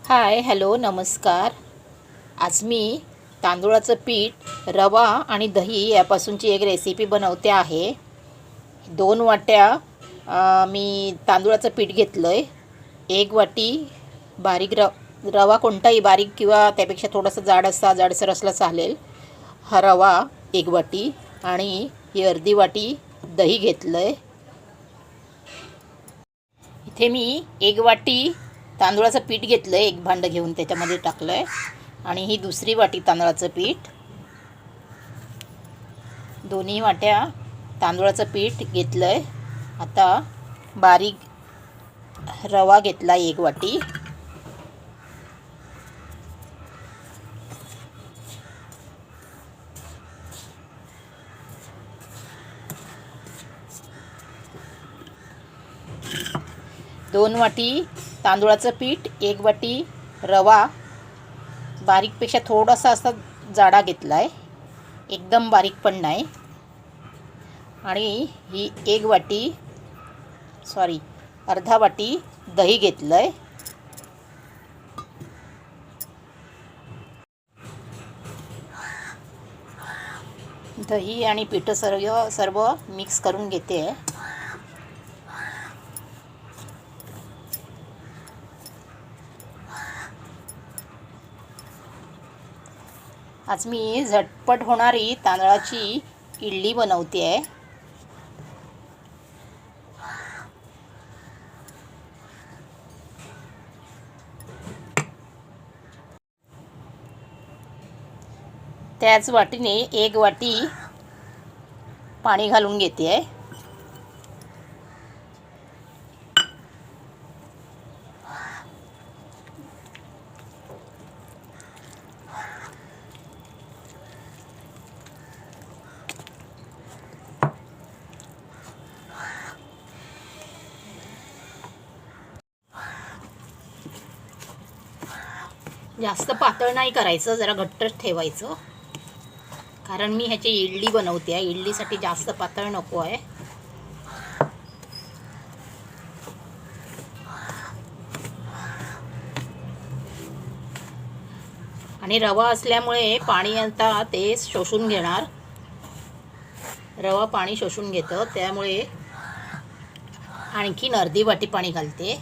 Hi hello नमस्कार. आज मी तांदूळाचं पीठ, रवा आणि दही यापासूनची एक रेसिपी बनवते आहे. 2 वाट्या मी तांदूळाचं पीठ घेतलं आहे. 1 वाटी बारीक रवा कोणताही बारीक किंवा त्यापेक्षा थोडासा जाडसर असला चालेल. हा रवा 1 वाटी आणि ही अर्धी वाटी दही घेतलं आहे. इथे मी 1 वाटी तांदूळाचं पीठ घेतलं आहे, एक भांडं घेऊन त्याच्यामध्ये टाकलं आहे. आणि ही दुसरी वाटी तांदळाचं पीठ, दोन्ही वाट्या तांदूळाचं पीठ घेतलं आहे. आता बारीक रवा घेतला 1 वाटी. दोन वाटी तांदूळाचं पीठ, 1 वाटी रवा, बारीकपेक्षा थोडासा असा जाडा घेतला आहे, एकदम बारीक पण नाही. आणि ही अर्धा वाटी दही घेतलं आहे. दही आणि पीठ सर्व मिक्स करून घेते आहे. आज मी झटपट होणारी तांदळाची इडली बनवते आहे. त्याच वाटीने 1 वाटी पाणी घालून घेते आहे. जास्त पातळ नाही करायचं, जरा घट्टच ठेवायचं, कारण मी ह्याची इडली बनवते आहे. इडलीसाठी जास्त पातळ नको आहे. आणि रवा असल्यामुळे पाणी आता ते शोषून घेणार. रवा पाणी शोषून घेतं, त्यामुळे आणखीन अर्धी वाटी पाणी घालते.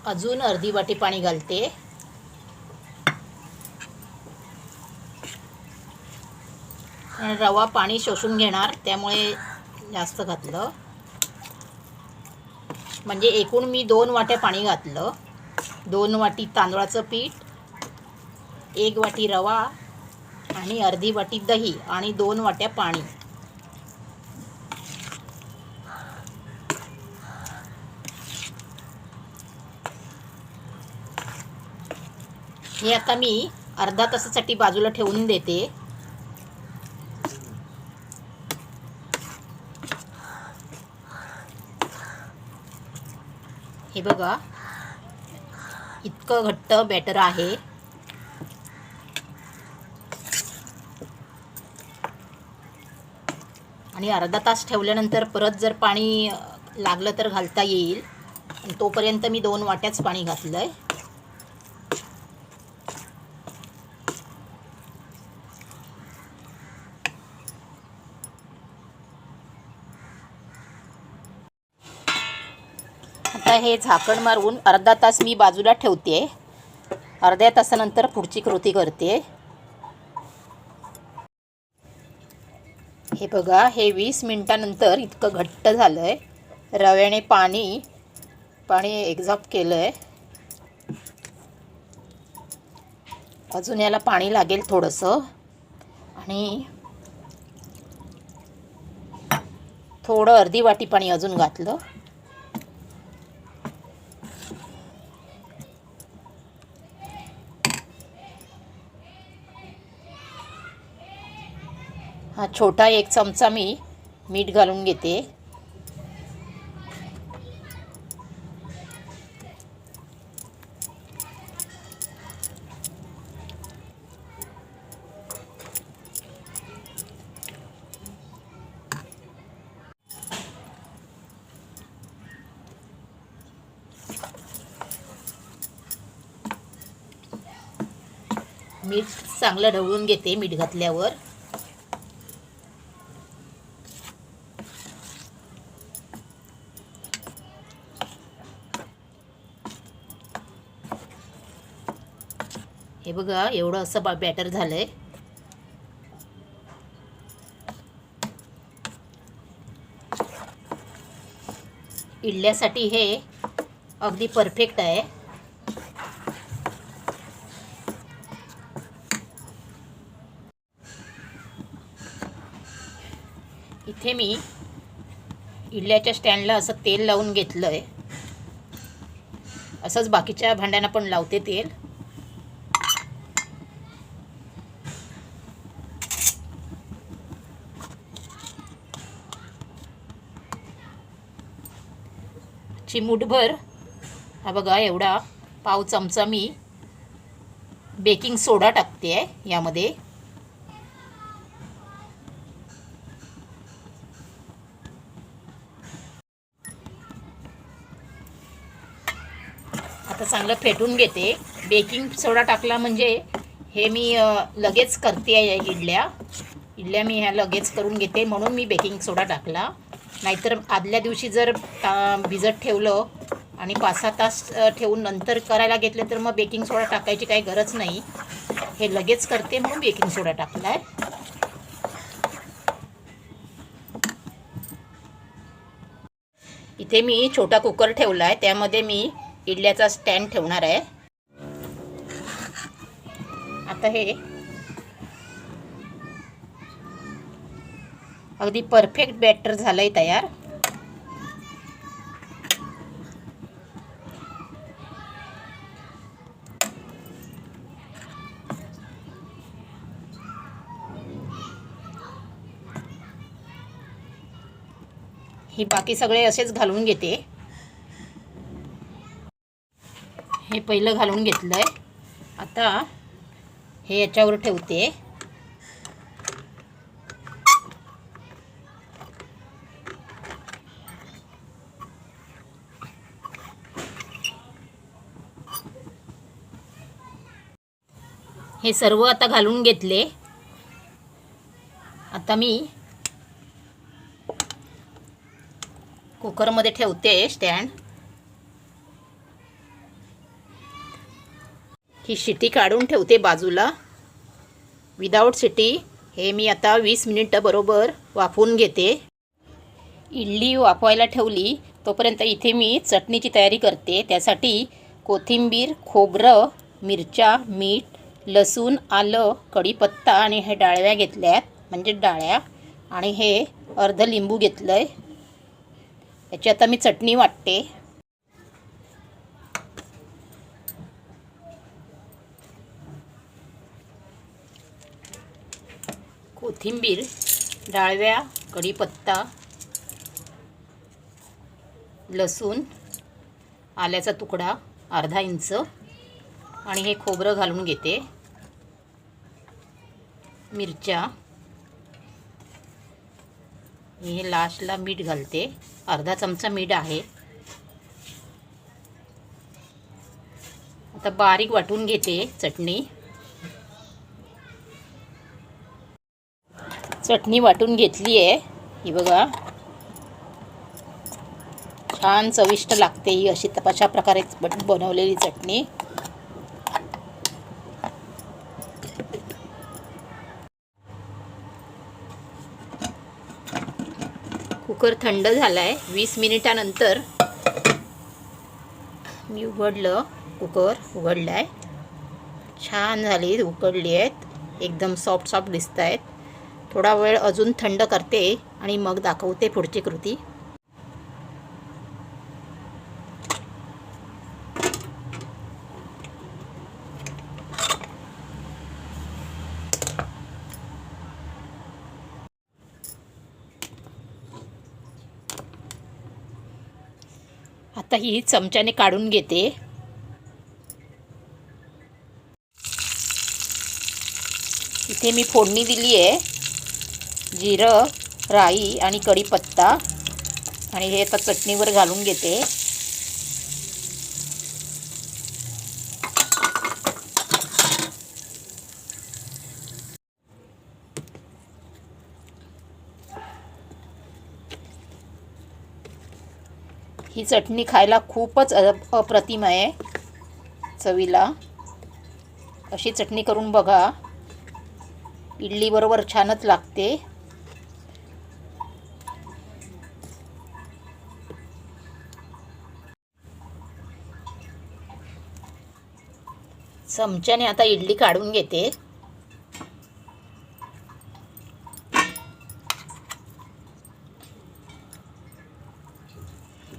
अजून अर्धी वाटी पाणी घालते. रवा पाणी शोषून घेणार, त्यामुळे जास्त घातलं. म्हणजे एकूण मी 2 वाट्या पाणी घातलं. 2 वाटी तांदळाचं पीठ, 1 वाटी रवा आणि अर्धी वाटी दही आणि 2 वाट्या पाणी. हे आता मी अर्धा तासासाठी बाजूला ठेवून देते. हे बघा, इतकं घट्ट बॅटर आहे. आणि अर्धा तास ठेवल्यानंतर परत जर पाणी लागलं तर घालता येईल. तोपर्यंत मी 2 वाट्याच पाणी घातलं आहे. आता हे झाकण मारून अर्धा तास मी बाजूला ठेवते. अर्ध्या तासानंतर पुढची कृती करते. हे बघा, हे 20 मिनिटानंतर इतकं घट्ट झालं आहे. रव्याने पाणी एक्झॉस्ट केलं आहे. अजून याला पाणी लागेल थोडंसं आणि थोडं अर्धी वाटी पाणी अजून घातलं. हा छोटा 1 चमचा मी मीठ घालून घेते. मीठ चांगलं ढवळून घेते मीठ घातल्यावर. हे बघा एवढं असं बॅटर झालंय. इडल्यासाठी हे अगदी परफेक्ट आहे. इथे मी इडल्याच्या स्टँडला असं तेल लावून घेतलं आहे. असंच बाकीच्या भांड्यांना पण लावते तेल. चिमूटभर हा बघा एवढा पाव चमचा मी बेकिंग सोडा टाकते आहे यामध्ये. आता चांगलं फेटून घेते. बेकिंग सोडा टाकला म्हणजे हे मी लगेच करते आहे इडल्या मी ह्या लगेच करून घेते म्हणून मी बेकिंग सोडा टाकला. नाहीतर आदल्या दिवशी जर भिजत ठेवलं आणि 5-6 तास ठेवून नंतर करायला घेतलं तर मग बेकिंग सोडा टाकायची काही गरज नाही. हे लगेच करते म्हणून बेकिंग सोडा टाकला आहे. इथे मी छोटा कुकर ठेवला आहे. त्यामध्ये मी इडल्याचा स्टँड ठेवणार आहे. आता हे अगदी परफेक्ट बॅटर झालंय तयार. ही बाकी सगळे असेच घालून घेते. हे पहिलं घालून घेतलंय. आता हे याच्यावर ठेवते. हे सर्व आता घालून घेतले. आता मी कुकरमध्ये ठेवते स्टँड. ही शिटी काढून ठेवते बाजूला. विदाऊट शिटी हे मी आता 20 मिनिटं बरोबर वाफवून घेते. इडली वाफवायला ठेवली तोपर्यंत इथे मी चटणीची तयारी करते. त्यासाठी कोथिंबीर, खोबरं, मिरच्या, मीठ, लसूण, आलं, कढीपत्ता आणि हे डाळव्या घेतल्यात म्हणजे डाळ्या आणि हे अर्ध लिंबू घेतलंय. याची आता मी चटणी वाटते. कोथिंबीर, डाळव्या, कढीपत्ता, लसूण, आल्याचा तुकडा अर्धा इंच आणि हे खोबरं घालून घेते. मिरच्या, हे लास्टला मीठ घालते. अर्धा चमचा मीठ आहे. आता बारीक वाटून घेते चटणी. चटणी वाटून घेतली आहे. ही बघा छान चविष्ट लागते ही अशी अशा प्रकारे बनवलेली चटणी. कुकर थंड झालाय. 20 मिनिटानंतर मी उघडलं. कुकर उघडलाय. छान झाली, उकडली आहेत, एकदम सॉफ्ट सॉफ्ट दिसत आहेत. थोडा वेळ अजून थंड करते आणि मग दाखवते पुढची कृती. आता ही चमच्याने काढून घेते. इथे मी फोडणी दिली आहे, जिरं, राई आणि कढीपत्ता, आणि हे आता चटणीवर घालून घेते. ही चटणी खायला खूपच अप्रतिम आहे चवीला. अशी चटणी करून बघा, इडली बरोबर छानच लागते. चमच्याने आता इडली काढून घेते.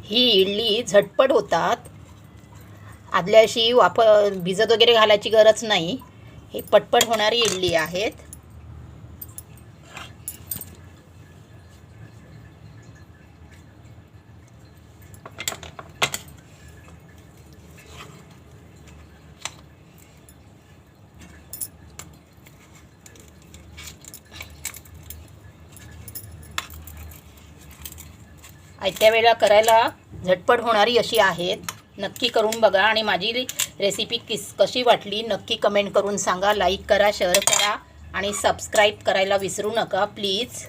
ही इडली झटपट होतात. आदल्या दिवशी भिजत वगैरे घालायची गरज नाही. हे पटपट होणारी इडली आहेत. आयत्या वेळेला करायला झटपट होणारी अशी आहेत. नक्की करून बघा आणि माझी रेसिपी कशी वाटली नक्की कमेंट करून सांगा. लाईक करा, शेअर करा आणि सबस्क्राईब करायला विसरू नका प्लीज.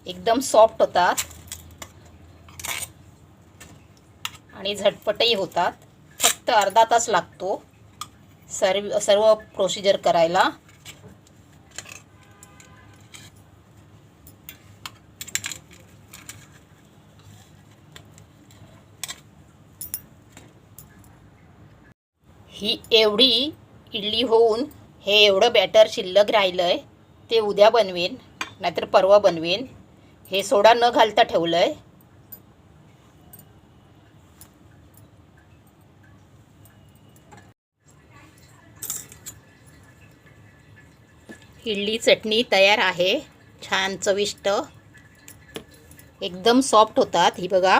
एकदम सॉफ्ट होतात आणि झटपटही होतात. फक्त अर्धा तास लागतो सर्व प्रोसिजर करायला. ही एवढी इडली होऊन हे एवढं बॅटर शिल्लक राहिलं आहे, ते उद्या बनवेन नाहीतर परवा बनवेन. हे सोडा न घालता ठेवलं आहे. इडली चटणी तयार आहे, छान चविष्ट, एकदम सॉफ्ट होतात. ही बघा,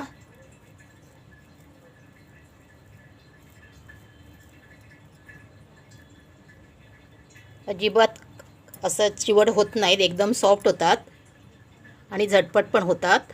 अजिबात असं चिवट होत नाहीत, एकदम सॉफ्ट होतात आणि झटपट पण होतात.